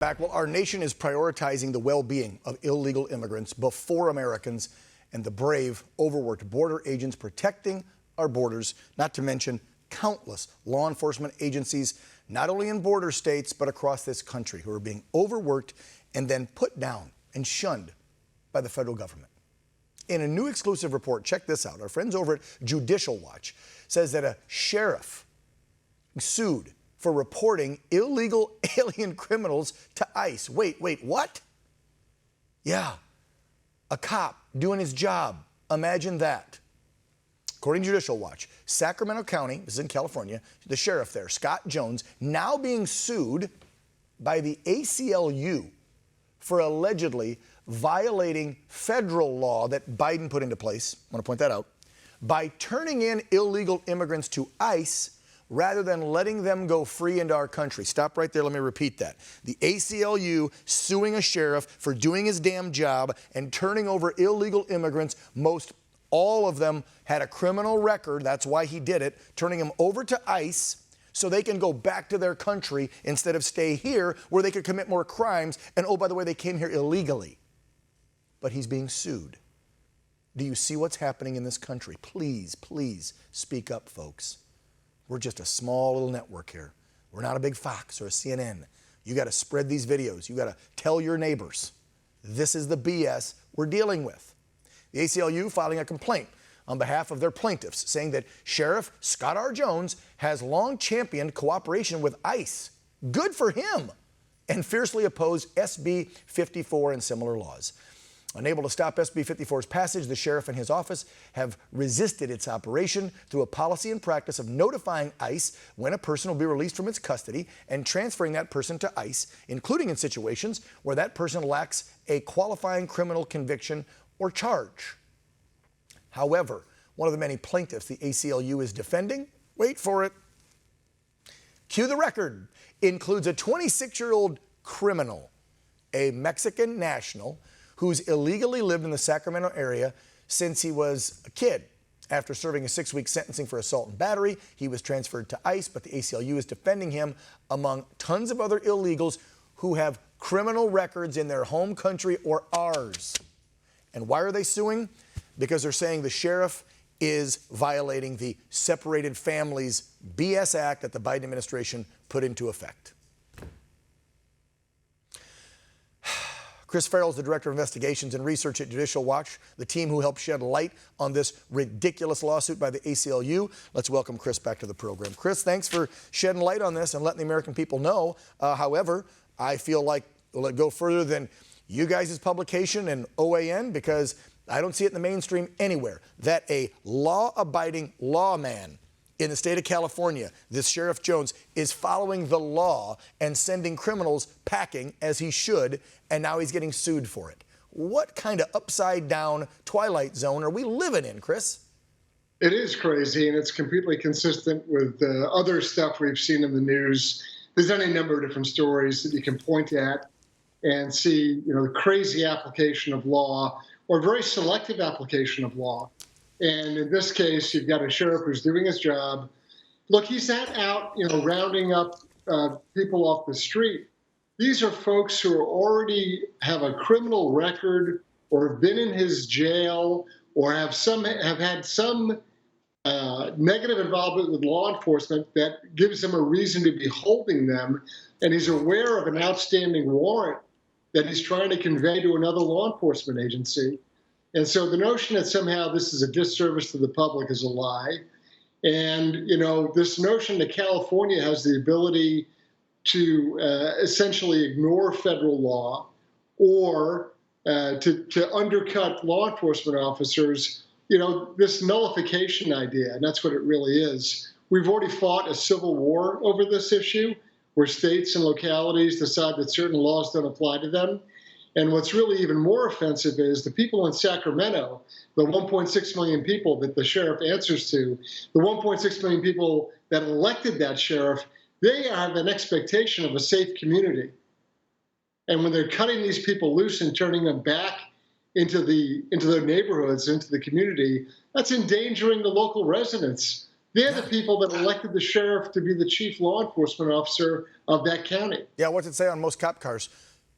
Back, well, our nation is prioritizing the well-being of illegal immigrants before Americans and the brave, overworked border agents protecting our borders, not to mention countless law enforcement agencies, not only in border states, but across this country, who are being overworked and then put down and shunned by the federal government. In a new exclusive report, check this out. Our friends over at Judicial Watch says that a sheriff sued for reporting illegal alien criminals to ICE. Wait, what? Yeah, a cop doing his job. Imagine that. According to Judicial Watch, Sacramento County, this is in California, the sheriff there, Scott Jones, now being sued by the ACLU for allegedly violating federal law that Biden put into place, I want to point that out, by turning in illegal immigrants to ICE rather than letting them go free into our country. Stop right there, let me repeat that. The ACLU suing a sheriff for doing his damn job and turning over illegal immigrants. Most all of them had a criminal record, that's why he did it, turning them over to ICE so they can go back to their country instead of stay here where they could commit more crimes. And oh, by the way, they came here illegally. But he's being sued. Do you see what's happening in this country? Please, please speak up, folks. We're just a small little network here. We're not a big Fox or a CNN. You got to spread these videos. You got to tell your neighbors. This is the BS we're dealing with. The ACLU filing a complaint on behalf of their plaintiffs, saying that Sheriff Scott R. Jones has long championed cooperation with ICE. Good for him. And fiercely opposed SB 54 and similar laws. Unable to stop SB 54's passage, the sheriff and his office have resisted its operation through a policy and practice of notifying ICE when a person will be released from its custody and transferring that person to ICE, including in situations where that person lacks a qualifying criminal conviction or charge. However, one of the many plaintiffs the ACLU is defending, wait for it, cue the record, includes a 26-year-old criminal, a Mexican national, who's illegally lived in the Sacramento area since he was a kid. After serving a 6-week sentencing for assault and battery, he was transferred to ICE, but the ACLU is defending him among tons of other illegals who have criminal records in their home country or ours. And why are they suing? Because they're saying the sheriff is violating the Separated Families BS Act that the Biden administration put into effect. Chris Farrell is the Director of Investigations and Research at Judicial Watch, the team who helped shed light on this ridiculous lawsuit by the ACLU. Let's welcome Chris back to the program. Chris, thanks for shedding light on this and letting the American people know. However, I feel like we'll let go further than you guys' publication and OAN, because I don't see it in the mainstream anywhere that a law-abiding lawman in the state of California, this Sheriff Jones, is following the law and sending criminals packing as he should, and now he's getting sued for it. What kind of upside-down twilight zone are we living in, Chris? It is crazy, and it's completely consistent with other stuff we've seen in the news. There's any number of different stories that you can point at and see, the crazy application of law or very selective application of law. And in this case, you've got a sheriff who's doing his job. Look, he's not out, rounding up people off the street. These are folks who already have a criminal record or have been in his jail or have had some negative involvement with law enforcement that gives him a reason to be holding them. And he's aware of an outstanding warrant that he's trying to convey to another law enforcement agency. And so the notion that somehow this is a disservice to the public is a lie. And, this notion that California has the ability to essentially ignore federal law or to undercut law enforcement officers, this nullification idea, and that's what it really is. We've already fought a civil war over this issue where states and localities decide that certain laws don't apply to them. And what's really even more offensive is the people in Sacramento, the 1.6 million people that the sheriff answers to, the 1.6 million people that elected that sheriff, they have an expectation of a safe community. And when they're cutting these people loose and turning them back into their neighborhoods, into the community, that's endangering the local residents They're the people that elected the sheriff to be the chief law enforcement officer of that county. Yeah, what's it say on most cop cars?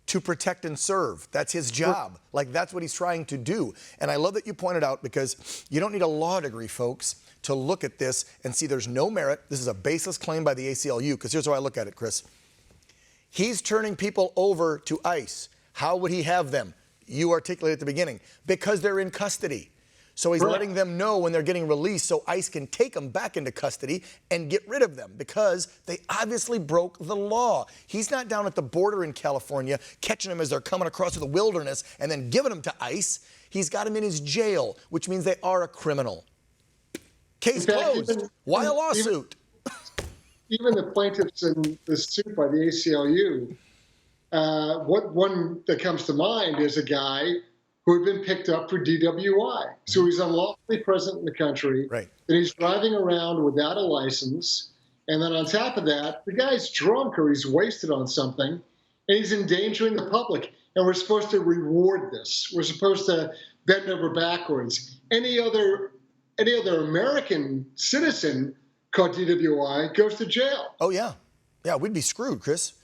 To protect and serve. That's his job. Like, that's what he's trying to do. And I love that you pointed out, because you don't need a law degree, folks, to look at this and see there's no merit. This is a baseless claim by the ACLU, because here's how I look at it, Chris. He's turning people over to ICE. How would he have them? You articulated at the beginning. Because they're in custody. So he's letting them know when they're getting released so ICE can take them back into custody and get rid of them, because they obviously broke the law. He's not down at the border in California catching them as they're coming across the wilderness and then giving them to ICE. He's got them in his jail, which means they are a criminal. Case closed. Why a lawsuit? Even the plaintiffs in the suit by the ACLU, one that comes to mind is a guy who had been picked up for DWI. So he's unlawfully present in the country. Right. And he's driving around without a license. And then on top of that, the guy's drunk or he's wasted on something, and he's endangering the public. And we're supposed to reward this. We're supposed to bend over backwards. Any other American citizen caught DWI goes to jail. Oh, yeah. Yeah, we'd be screwed, Chris.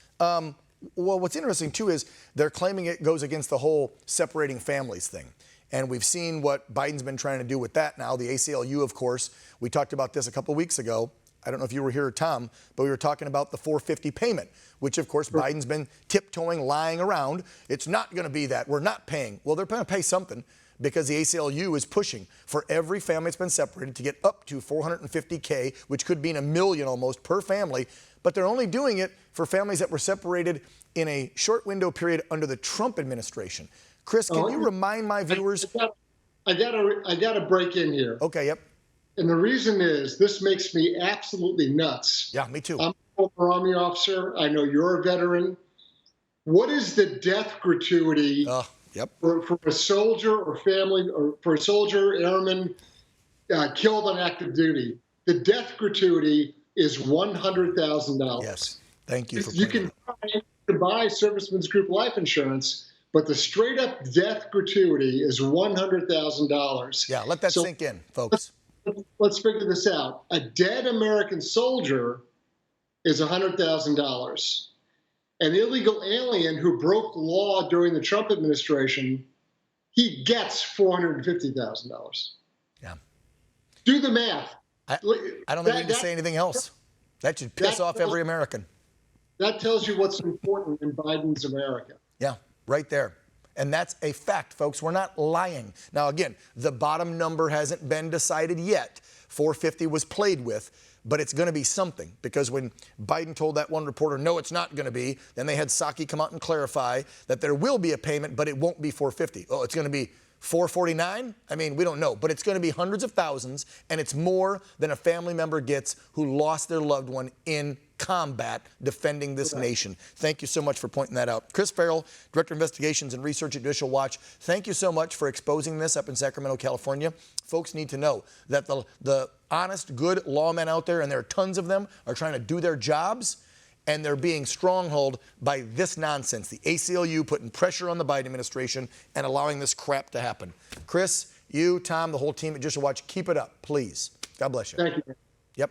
Well, what's interesting, too, is they're claiming it goes against the whole separating families thing. And we've seen what Biden's been trying to do with that now. The ACLU, of course, we talked about this a couple weeks ago. I don't know if you were here, Tom, but we were talking about the $450 payment, which, of course, Biden's been tiptoeing, lying around. It's not going to be that. We're not paying. Well, they're going to pay something, because the ACLU is pushing for every family that's been separated to get up to $450K, which could mean $1 million almost per family. But they're only doing it for families that were separated in a short window period under the Trump administration. Chris, can you remind my viewers? I gotta break in here. Okay, yep. And the reason is this makes me absolutely nuts. Yeah, me too. I'm a former Army officer. I know you're a veteran. What is the death gratuity for a soldier or family, or for a soldier, airman killed on active duty? The death gratuity is $100,000. Yes, thank you for You can buy Servicemen's Group life insurance, but the straight up death gratuity is $100,000. Yeah, let that sink in, folks. Let's figure this out. A dead American soldier is $100,000. An illegal alien who broke the law during the Trump administration, he gets $450,000. Yeah. Do the math. I don't think we need to say anything else. That should piss off every American. That tells you what's important in Biden's America. Yeah, right there. And that's a fact, folks. We're not lying. Now, again, the bottom number hasn't been decided yet. 450 was played with, but it's going to be something, because when Biden told that one reporter, no, it's not going to be, then they had Psaki come out and clarify that there will be a payment, but it won't be 450. Oh, it's going to be 449? I mean, we don't know, but it's going to be hundreds of thousands, and it's more than a family member gets who lost their loved one in combat defending this nation. Thank you so much for pointing that out. Chris Farrell, Director of Investigations and Research at Judicial Watch, thank you so much for exposing this up in Sacramento, California. Folks need to know that the honest, good lawmen out there, and there are tons of them, are trying to do their jobs, and they're being stronghold by this nonsense. The ACLU putting pressure on the Biden administration and allowing this crap to happen. Chris, you, Tom, the whole team at Judicial Watch, keep it up, please. God bless you. Thank you.